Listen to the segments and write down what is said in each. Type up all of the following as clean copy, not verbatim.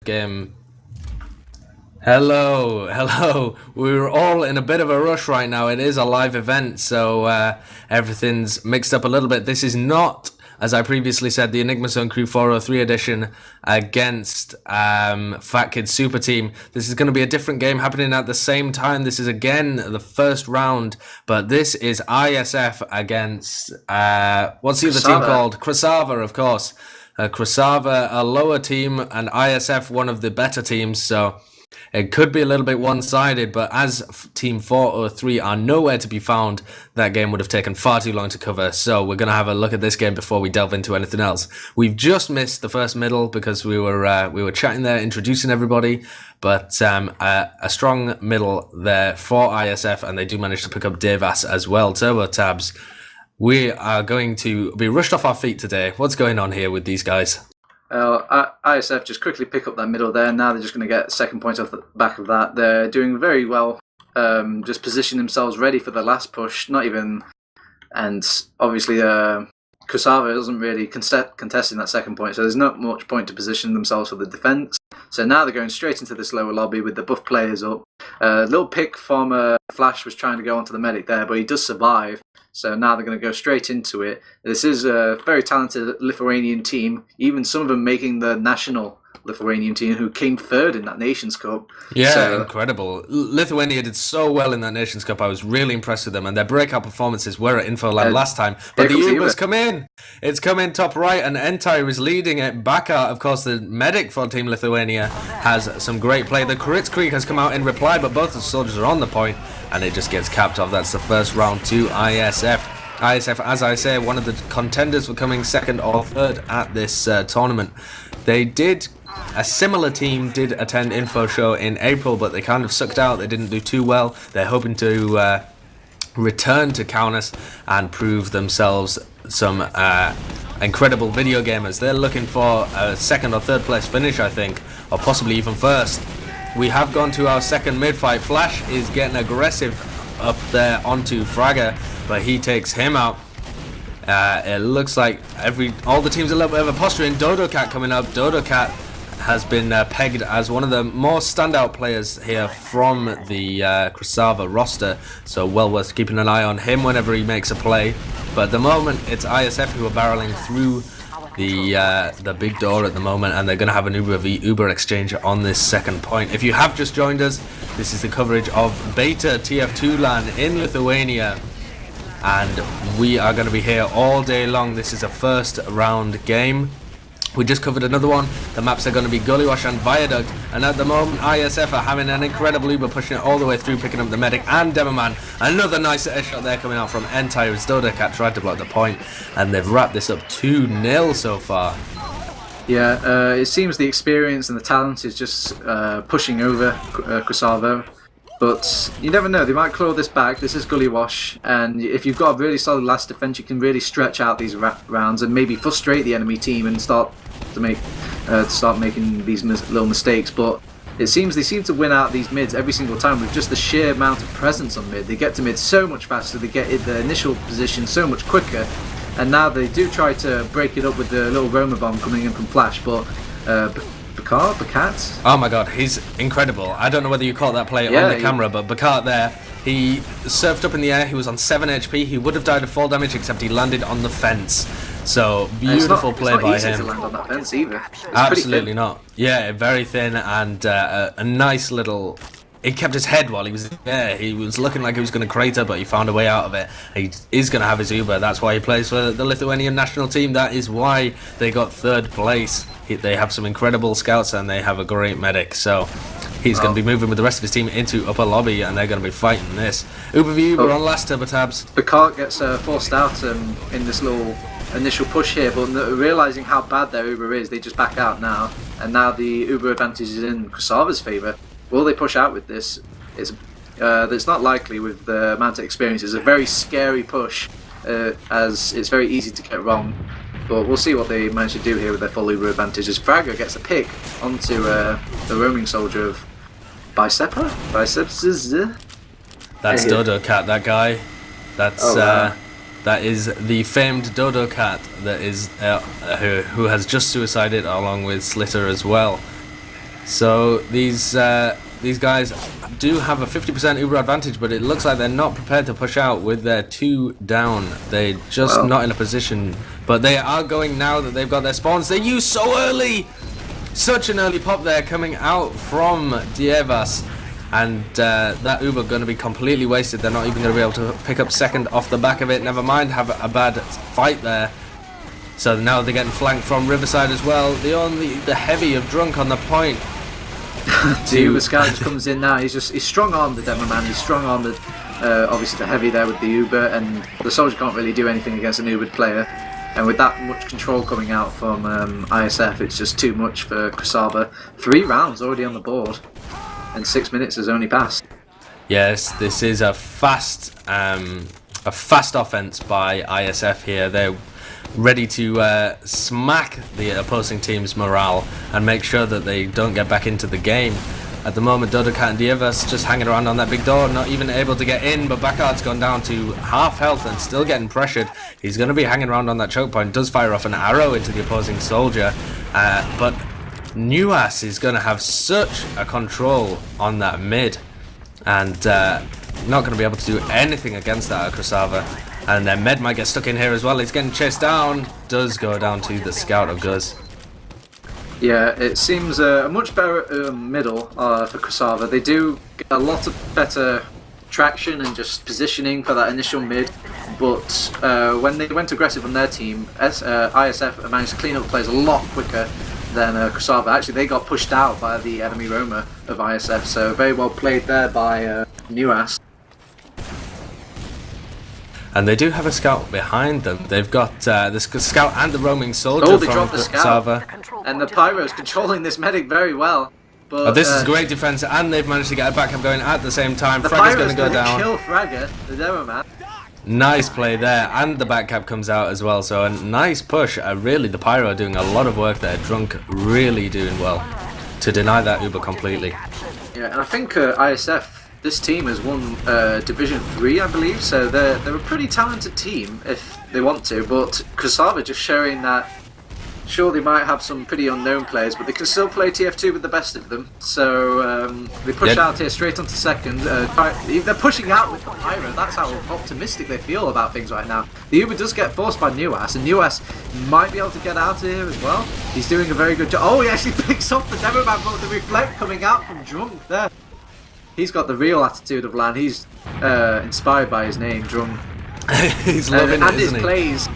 game. Hello. We're all in a bit of a rush right now. It is a live event, so everything's mixed up a little bit. This is not, as I previously said, the Enigma Zone Crew 403 edition against Fat Kid Super Team. This is going to be a different game happening at the same time. This is again the first round, but this is IsF against what's the other team called? KRASAVA, of course. KRASAVA, a lower team, and IsF, one of the better teams. So it could be a little bit one-sided, but as Team 403 are nowhere to be found, that game would have taken far too long to cover. So we're going to have a look at this game before we delve into anything else. We've just missed the first middle because we were chatting there, introducing everybody, but a strong middle there for IsF, and they do manage to pick up Devas as well. TurboTabs. We are going to be rushed off our feet today. What's going on here with these guys? IsF just quickly pick up that middle there. Now they're just going to get second point off the back of that. They're doing very well. Just position themselves ready for the last push. And obviously KRASAVA isn't really contesting that second point, so there's not much point to position themselves for the defense. So now they're going straight into this lower lobby with the buff players up. Little pick from Flash was trying to go onto the medic there, but he does survive. So now they're going to go straight into it. This is a very talented Lithuanian team, even some of them making the national Lithuanian team who came third in that Nations Cup. Yeah, so incredible. Lithuania did so well in that Nations Cup. I was really impressed with them, and their breakout performances were at Infoland last time. But the Uber's come in. It's come in top right, and Entire is leading it. Baka, of course, the medic for Team Lithuania, has some great play. The Kritz Creek has come out in reply, but both the soldiers are on the point, and it just gets capped off. That's the first round to IsF. IsF, as I say, one of the contenders for coming second or third at this tournament. A similar team did attend Info Show in April, but they kind of sucked out. They didn't do too well. They're hoping to return to Kaunas and prove themselves some incredible video gamers. They're looking for a second or third place finish, I think, or possibly even first. We have gone to our second mid-fight. Flash is getting aggressive up there onto Fragger, but he takes him out. It looks like all the teams are a little bit of a posturing. DodoCat coming up. DodoCat has been pegged as one of the more standout players here from the KRASAVA roster, so well worth keeping an eye on him whenever he makes a play. But at the moment, it's IsF who are barreling through the big door at the moment, and they're going to have an Uber v Uber exchange on this second point. If you have just joined us, this is the coverage of Beta TF2 LAN in Lithuania, and we are going to be here all day long. This is a first round game. We just covered another one. The maps are going to be Gullywash and Viaduct, and at the moment IsF are having an incredible Uber, pushing it all the way through, picking up the medic and Demoman. Another nice shot there coming out from Entire as DodoCat tried to block the point, and they've wrapped this up 2-0 so far. Yeah, it seems the experience and the talent is just pushing over KRASAVA. But you never know, they might claw this back. This is Gullywash, and if you've got a really solid last defense, you can really stretch out these rounds and maybe frustrate the enemy team and start making these little mistakes. But it seems they seem to win out these mids every single time with just the sheer amount of presence on mid. They get to mid so much faster, they get the initial position so much quicker, and now they do try to break it up with the little Roma bomb coming in from Flash, but Bakat? Oh my god, he's incredible. I don't know whether you caught that play on the camera, but Bakat there, he surfed up in the air, he was on 7 HP, he would have died of fall damage except he landed on the fence. So, beautiful play by him. It's not easy to land on that fence either. Absolutely not. Yeah, very thin, and a nice little... He kept his head while he was there. He was looking like he was going to crater, but he found a way out of it. He is going to have his Uber. That's why he plays for the Lithuanian national team. That is why they got third place. They have some incredible scouts, and they have a great medic. So he's going to be moving with the rest of his team into upper lobby, and they're going to be fighting this. Uber v Uber on last TurboTabs. Bakat gets forced out in this little initial push here, but realising how bad their Uber is, they just back out now. And now the Uber advantage is in KRASAVA's favour. Will they push out with this? It's not likely with the amount of experience. It's a very scary push, as it's very easy to get wrong. But we'll see what they manage to do here with their full Uber advantage. As Fragger gets a pick onto the roaming soldier of Biceps. That's DodoCat, that guy. That's that is the famed DodoCat that is who has just suicided along with Slitter as well. So these guys do have a 50% Uber advantage, but it looks like they're not prepared to push out with their 2 down. They're just not in a position, but they are going now that they've got their spawns. They use so early! Such an early pop there coming out from Dievas. And that Uber going to be completely wasted. They're not even going to be able to pick up second off the back of it. Never mind, have a bad fight there. So now they're getting flanked from Riverside as well. The heavy of Drunk on the point. The Uber scout just comes in now. He's strong-armed the demo man. He's strong-armed obviously the heavy there with the Uber, and the soldier can't really do anything against an Ubered player. And with that much control coming out from ISF, it's just too much for KRASAVA. 3 rounds already on the board. And 6 minutes has only passed. Yes, this is a fast offense by ISF here. They're ready to smack the opposing team's morale and make sure that they don't get back into the game. At the moment, Dodocat and Dievas just hanging around on that big door, not even able to get in, but Backard's gone down to half health and still getting pressured. He's going to be hanging around on that choke point, does fire off an arrow into the opposing soldier, but Nuas is going to have such a control on that mid, and not going to be able to do anything against that at KRASAVA. And then Med might get stuck in here as well. He's getting chased down. Does go down to the scout of Guz. Yeah, it seems a much better middle for KRASAVA. They do get a lot of better traction and just positioning for that initial mid, but when they went aggressive on their team, ISF managed to clean up the plays a lot quicker than KRASAVA. Actually, they got pushed out by the enemy roamer of ISF, so very well played there by Nuas. And they do have a scout behind them. They've got the scout and the roaming soldier they from dropped the scout. KRASAVA. And the Pyro's controlling this medic very well. But this is great defense, and they've managed to get a backup going at the same time. The Fragger's going Pyro's to go down. Kill Fragger, the demo man. Nice play there, and the back cap comes out as well, so a nice push. Really, the Pyro are doing a lot of work there. Drunk really doing well to deny that Uber completely. Yeah, and I think ISF, this team has won Division 3, I believe, so they're a pretty talented team if they want to, but KRASAVA just showing that, sure, they might have some pretty unknown players, but they can still play TF2 with the best of them. So they push out here straight onto second. They're pushing out with the Pyro. That's how optimistic they feel about things right now. The Uber does get forced by Nuas, and Nuas might be able to get out of here as well. He's doing a very good job. Oh, he actually picks off the demo man, but the reflect coming out from Drunk there. He's got the real attitude of LAN. He's inspired by his name, Drunk. He's loving it, and isn't his he? plays.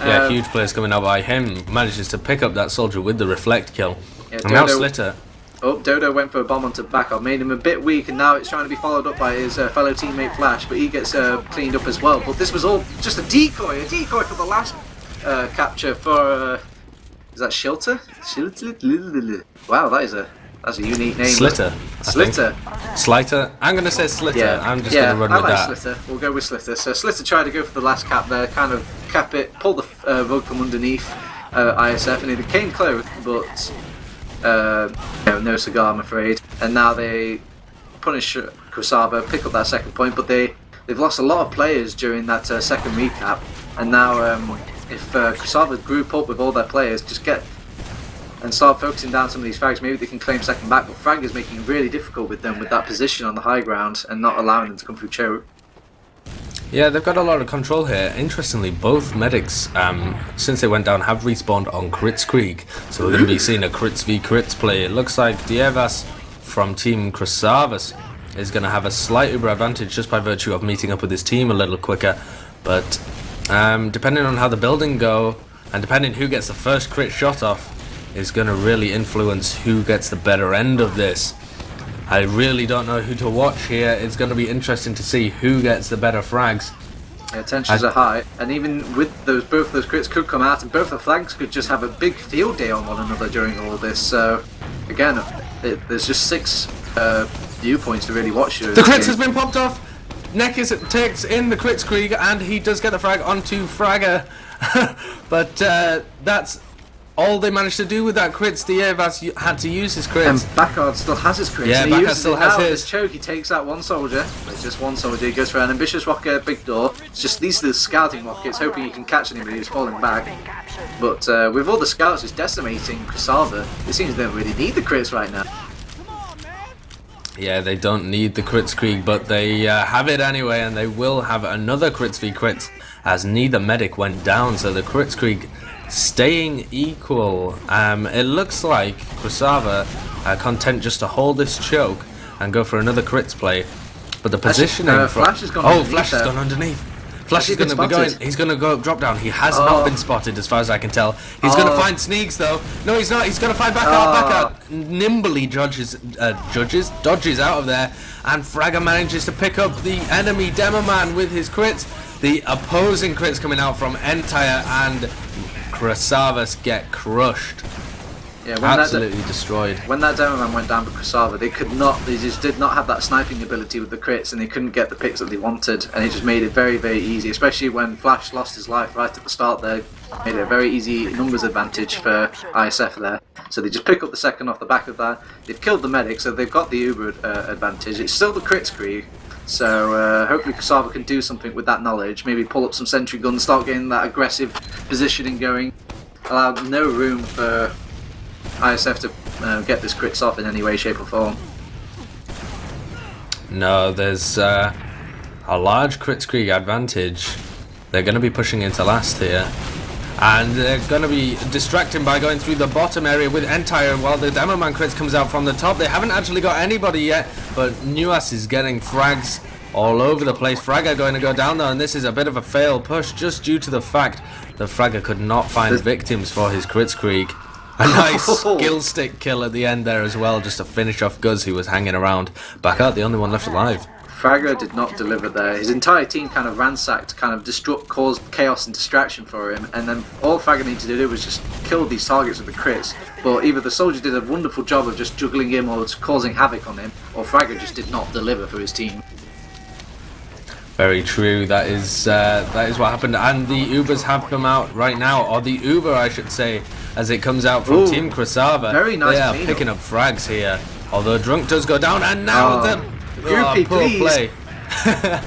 Yeah, huge plays coming out by him. Manages to pick up that soldier with the reflect kill. Yeah, and now Slitter. Oh, Dodo went for a bomb onto backup, made him a bit weak, and now it's trying to be followed up by his fellow teammate Flash, but he gets cleaned up as well. But this was all just a decoy for the last capture for... is that Shelter? Wow, that's a unique name. Slitter. Slitter. Sliter. I'm going to say Slitter. Yeah. I'm just going to run with that. Slitter. We'll go with Slitter. So Slitter tried to go for the last cap there, kind of cap it, pull the rug from underneath ISF, and it came close, but no cigar, I'm afraid. And now they punish KRASAVA, pick up that second point, but they've lost a lot of players during that second recap, and now if KRASAVA group up with all their players, just get and start focusing down some of these frags, maybe they can claim second back, but Frag is making it really difficult with them with that position on the high ground and not allowing them to come through choke. Yeah, they've got a lot of control here. Interestingly, both medics, since they went down, have respawned on Crits Creek, so we're going to be seeing a Crits v Crits play. It looks like Dievas from Team KRASAVA is going to have a slight Uber advantage just by virtue of meeting up with his team a little quicker, but depending on how the building go, and depending who gets the first crit shot off, is going to really influence who gets the better end of this. I really don't know who to watch here. It's going to be interesting to see who gets the better frags. Yeah, tensions are high, and even with both those crits could come out, and both the flags could just have a big field day on one another during all this. So, again, there's just 6 viewpoints to really watch here. The crits has been popped off. Nekis takes in the crits Krieg, and he does get the frag onto Fragger. But that's all they managed to do with that crits. The Evas had to use his crits. And Backard still has his crits. Yeah, Backard still has his. This choke, he takes out one soldier. It's just one soldier. He goes for an ambitious rocket, big door. It's just these are the scouting rockets, hoping he can catch anybody who's falling back. But with all the scouts just decimating KRASAVA, it seems they don't really need the crits right now. Yeah, they don't need the crits Krieg, but they have it anyway, and they will have another crits v crits as neither medic went down. So the crits Krieg staying equal. It looks like KRASAVA are content just to hold this choke and go for another crits play. But the positioning... Flash has gone underneath. Flash has gone underneath. Flash is going to be going... He's going to go drop down. He has not been spotted as far as I can tell. He's going to find Sneaks though. No, he's not. He's going to find Backard. Nimbly dodges out of there. And Fragger manages to pick up the enemy Demoman with his crits. The opposing crits coming out from Entire and KRASAVA get crushed. Yeah, absolutely destroyed. When that Demoman went down for KRASAVA, they just did not have that sniping ability with the crits, and they couldn't get the picks that they wanted, and it just made it very, very easy, especially when Flash lost his life right at the start there. Made it a very easy numbers advantage for ISF there. So they just pick up the second off the back of that. They've killed the medic, so they've got the Uber advantage. It's still the crits Krieg. So hopefully KRASAVA can do something with that knowledge, maybe pull up some sentry guns, start getting that aggressive positioning going. Allow no room for ISF to get this crits off in any way, shape or form. No, there's a large crits Krieg advantage. They're going to be pushing into last here. And they're going to be distracting by going through the bottom area with Entire while the Demoman crits comes out from the top. They haven't actually got anybody yet, but Nuas is getting frags all over the place. Fragger going to go down though, and this is a bit of a fail push just due to the fact that Fragger could not find victims for his crits Krieg. A nice skill stick kill at the end there as well, just to finish off Guz, who was hanging around. Back out, the only one left alive. Fragger did not deliver there. His entire team kind of ransacked, kind of caused chaos and distraction for him, and then all Fragger needed to do was just kill these targets with the crits. But either the soldier did a wonderful job of just juggling him or causing havoc on him, or Fragger just did not deliver for his team. Very true. That is what happened, and the Ubers have come out right now, or the Uber, I should say, as it comes out from Team KRASAVA. Very nice. They are picking up frags here. Although Drunk does go down, and now Groupie, poor please. play.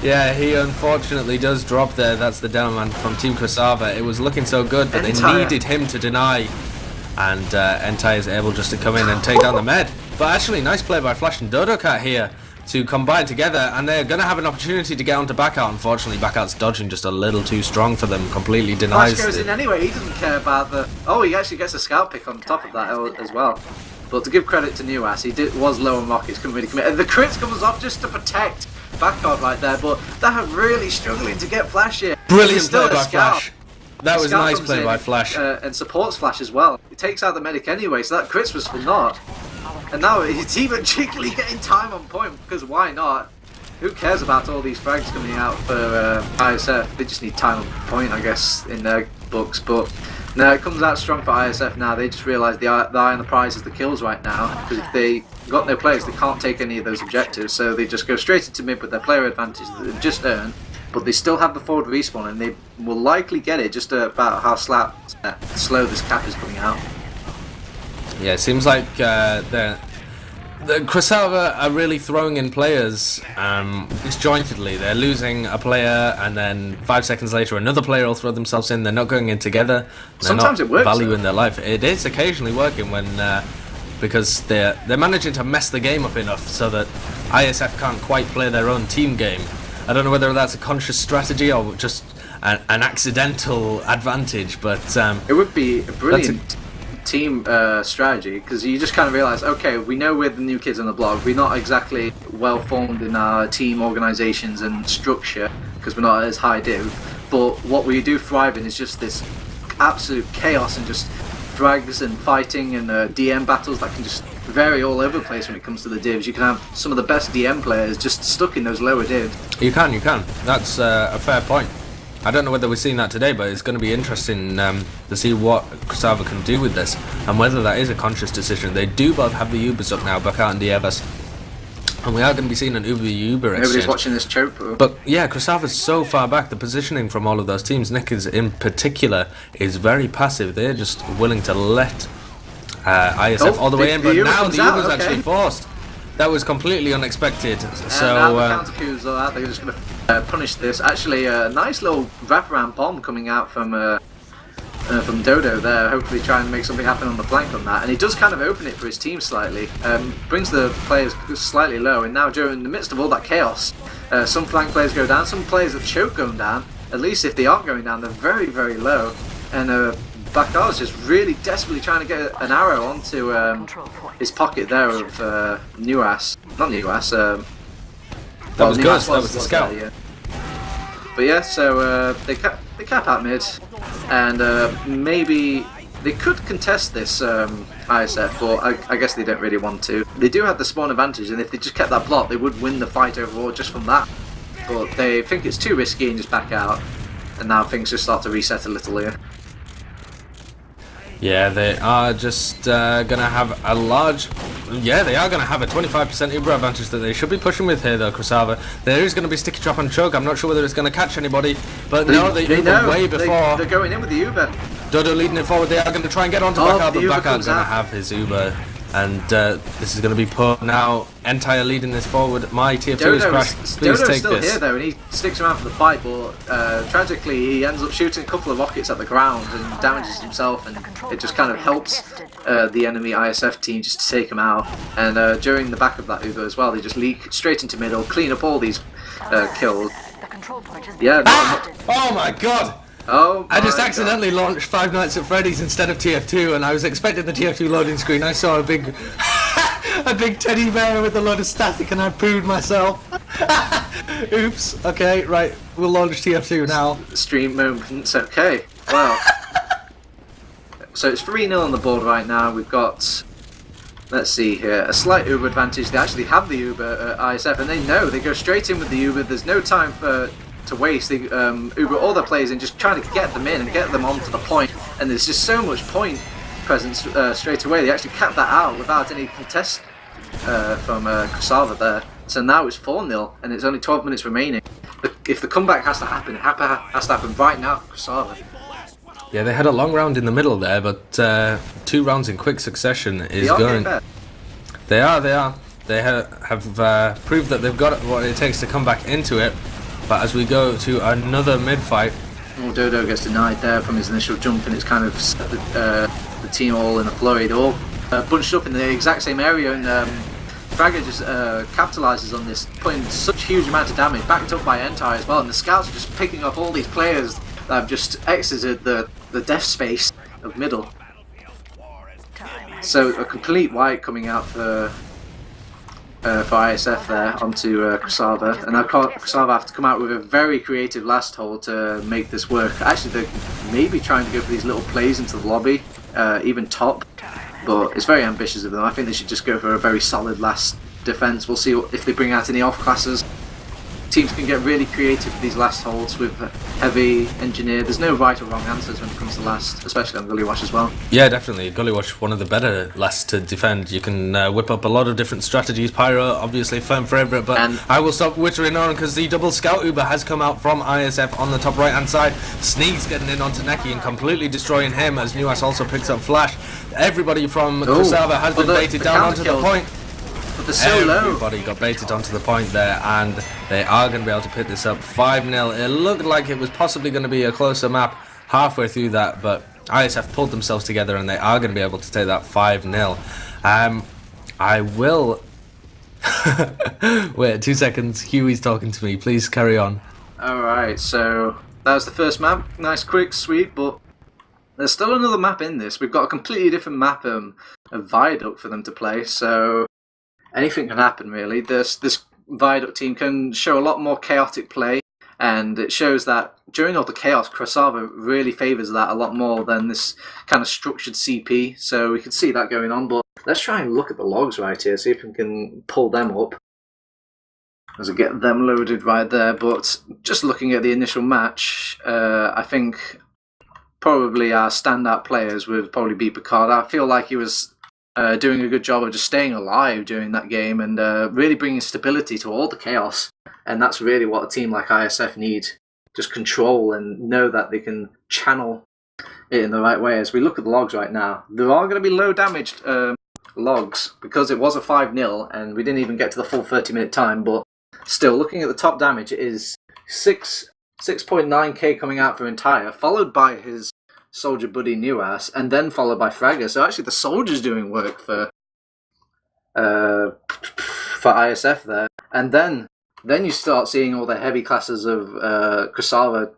Yeah, he unfortunately does drop there. That's the Demoman from Team KRASAVA. It was looking so good, but they needed him to deny, and Entire is able just to come in and take down the med. But actually, nice play by Flash and Dodocat here to combine together, and they're going to have an opportunity to get onto Backout. Unfortunately, Backout's dodging just a little too strong for them, completely denies Flash goes in anyway, he doesn't care about the... Oh, he actually gets a scout pick on top of that as well. But to give credit to Nuas, he was low on rockets, couldn't really commit. And the crits comes off just to protect Backout right there, but they're really struggling to get Flash here. Brilliant play by Flash. That was nice play by Flash. And supports Flash as well. He takes out the medic anyway, so that crits was for naught. And now it's even cheekily getting time on point, because why not? Who cares about all these frags coming out for ISF? They just need time on point, I guess, in their books. But no, it comes out strong for ISF now. They just realise the eye on the prize is the kills right now, because if they got no players, they can't take any of those objectives. So they just go straight into mid with their player advantage that they've just earned. But they still have the forward respawn, and they will likely get it just about how slow this cap is coming out. Yeah, it seems like the KRASAVA are really throwing in players disjointedly. They're losing a player, and then 5 seconds later another player will throw themselves in. They're not going in together. They're Sometimes it works. Valuing their life. It is occasionally working when because they're managing to mess the game up enough so that ISF can't quite play their own team game. I don't know whether that's a conscious strategy or just an accidental advantage, but it would be a brilliant team strategy, because you just kind of realize, okay, we know we're the new kids on the block, we're not exactly well formed in our team organizations and structure because we're not as high div, but what we do thrive in is just this absolute chaos and just frags and fighting and DM battles that can just vary all over the place when it comes to the divs. You can have some of the best DM players just stuck in those lower divs. You can. That's a fair point. I don't know whether we've seen that today, but it's going to be interesting to see what KRASAVA can do with this, and whether that is a conscious decision. They do both have the Ubers up now, Backout and Dievas. And we are going to be seeing an Uber exchange. Nobody's watching this choke. But yeah, KRASAVA's so far back. The positioning from all of those teams, Knickers in particular, is very passive. They're just willing to let ISF all the way in. But now the Uber's actually forced. That was completely unexpected. So now the counter coups are out. They're just going to punish this. Actually, a nice little wraparound bomb coming out from Dodo there. Hopefully, try and make something happen on the flank on that. And he does kind of open it for his team slightly. Brings the players slightly low. And now, during the midst of all that chaos, some flank players go down. Some players that choke going down. At least if they aren't going down, they're very, very low. And Bakar's just really desperately trying to get an arrow onto his pocket there of Nuas. Not Nuas. That was Gus, that was the scout. There, yeah. But yeah, so they cap out mid, and maybe they could contest this ISF, but I guess they don't really want to. They do have the spawn advantage, and if they just kept that block, they would win the fight overall just from that. But they think it's too risky and just back out, and now things just start to reset a little here. Yeah, they are just going to have a large... Yeah, they are going to have a 25% Uber advantage that they should be pushing with here, though, KRASAVA. There is going to be sticky trap and choke. I'm not sure whether it's going to catch anybody, but no, they Uber way before. They're going in with the Uber. Dodo leading it forward. They are going to try and get onto Bakar, but Bakar's going to have his Uber. And this is going to be put now. Entire leading this forward. My tier 2 is crashed. Please Dodo's take still this. Here though, and he sticks around for the fight, but tragically he ends up shooting a couple of rockets at the ground and damages himself, and it just kind of helps the enemy ISF team just to take him out. And during the back of that Uber as well, they just leak straight into middle, clean up all these kills. Yeah. Oh my god! Oh, I just accidentally launched Five Nights at Freddy's instead of TF2, and I was expecting the TF2 loading screen. I saw a big, a big teddy bear with a load of static, and I pooed myself. Oops. Okay, right. We'll launch TF2 now. Stream moments. Okay. Well. So it's 3-0 on the board right now. We've got, let's see here, a slight Uber advantage. They actually have the Uber at ISF, and they know they go straight in with the Uber. There's no time to waste. They Uber all their players in, just trying to get them in and get them onto the point, and there's just so much point presence straight away. They actually capped that out without any contest from KRASAVA there. So now it's 4-0 and it's only 12 minutes remaining. But if the comeback has to happen, it has to happen right now for KRASAVA. Yeah, they had a long round in the middle there, but 2 rounds in quick succession is going. They are. They have proved that they've got what it takes to come back into it. But as we go to another mid-fight... Well, Dodo gets denied there from his initial jump, and it's kind of set the team all in a flurry. They're all bunched up in the exact same area, and Fragger just capitalises on this, putting such huge amount of damage, backed up by Entire as well, and the scouts are just picking off all these players that have just exited the death space of middle. So a complete wipe coming out for ISF there onto KRASAVA, and now KRASAVA have to come out with a very creative last hold to make this work. Actually, they're maybe trying to go for these little plays into the lobby, even top, but it's very ambitious of them. I think they should just go for a very solid last defense. We'll see if they bring out any off classes. Teams can get really creative with these last holds with heavy engineer. There's no right or wrong answers when it comes to last, especially on Gullywash as well. Yeah, definitely. Gullywash, one of the better lasts to defend. You can whip up a lot of different strategies. Pyro, obviously, firm favourite, but I will stop wittering on because the double scout Uber has come out from ISF on the top right hand side. Sneaks getting in onto Neki and completely destroying him as Nuas also picks up Flash. Everybody from KRASAVA has been baited down onto the point. But they're so low. Everybody got baited onto the point there, and they are going to be able to pick this up 5-0. It looked like it was possibly going to be a closer map halfway through that, but ISF pulled themselves together and they are going to be able to take that 5-0. I will... Wait, 2 seconds. Huey's talking to me. Please carry on. Alright, so that was the first map. Nice, quick, sweet, but there's still another map in this. We've got a completely different map, a Viaduct for them to play, so anything can happen really. This Viaduct team can show a lot more chaotic play, and it shows that during all the chaos, KRASAVA really favours that a lot more than this kind of structured CP, so we can see that going on. But let's try and look at the logs right here, see if we can pull them up as we get them loaded right there. But just looking at the initial match, I think probably our standout players would probably be Picard. I feel like he was doing a good job of just staying alive during that game and really bringing stability to all the chaos. And that's really what a team like ISF need. Just control and know that they can channel it in the right way. As we look at the logs right now, there are going to be low damaged logs because it was a 5-0 and we didn't even get to the full 30-minute time. But still, looking at the top damage, it is 6.9k coming out for Entire, followed by his soldier buddy Newass, and then followed by Fragger. So actually the soldier's doing work for ISF there. And then you start seeing all the heavy classes of KRASAVA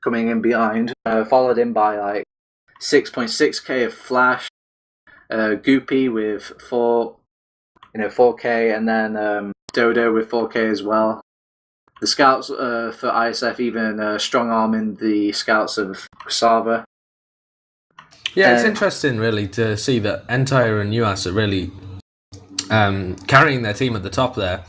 coming in behind, followed in by like 6.6k of Flash, Goopy with 4k, and then Dodo with 4k as well. The scouts for ISF even strong arming the scouts of KRASAVA. Yeah, it's interesting really to see that Entire and Newass are really carrying their team at the top there.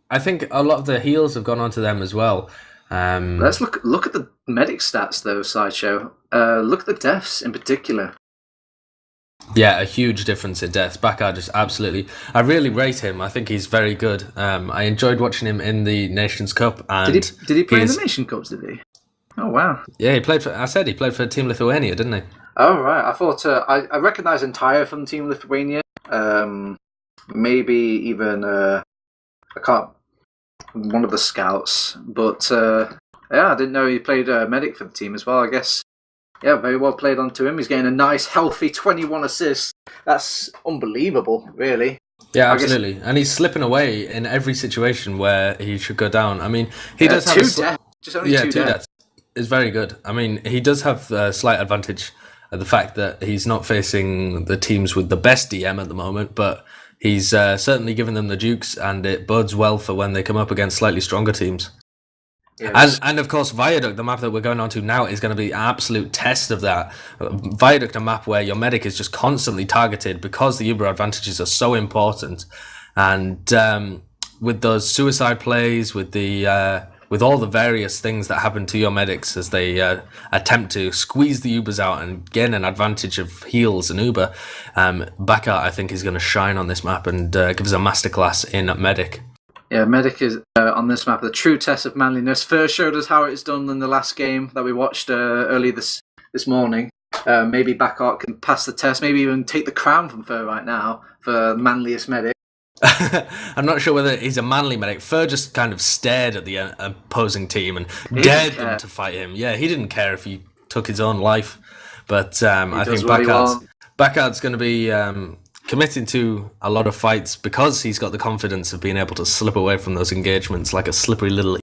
I think a lot of the heals have gone onto them as well. Let's look at the medic stats though, Sideshow. Look at the deaths in particular. Yeah, a huge difference in deaths. Bakar just absolutely... I really rate him. I think he's very good. I enjoyed watching him in the Nations Cup. And did he play in the Nations Cups, did he? Oh, wow. Yeah, he played for... I said he played for Team Lithuania, didn't he? Oh, right. I thought... I recognise Entire from Team Lithuania. Maybe even... I can't... One of the scouts. But, yeah, I didn't know he played medic for the team as well, I guess. Yeah, very well played onto him. He's getting a nice, healthy 21 assists. That's unbelievable, really. Yeah, absolutely. And he's slipping away in every situation where he should go down. I mean, he does have... Just only two deaths. Is very good. I mean, he does have a slight advantage of the fact that he's not facing the teams with the best DM at the moment, but he's certainly given them the dukes, and it bodes well for when they come up against slightly stronger teams. Yeah, and of course, Viaduct, the map that we're going on to now, is going to be an absolute test of that. Viaduct, a map where your medic is just constantly targeted because the Uber advantages are so important. And with those suicide plays, with all the various things that happen to your medics as they attempt to squeeze the Ubers out and gain an advantage of heals and Uber, Bakar, I think, is going to shine on this map and give us a masterclass in medic. Yeah, medic is on this map the true test of manliness. First showed us how it's done in the last game that we watched early this morning. Maybe Bakar can pass the test, maybe even take the crown from Fur right now for manliest medic. I'm not sure whether he's a manly medic. Fur just kind of stared at the opposing team and dared them to fight him. Yeah, he didn't care if he took his own life. But I think Bakar's going to be committing to a lot of fights because he's got the confidence of being able to slip away from those engagements like a slippery little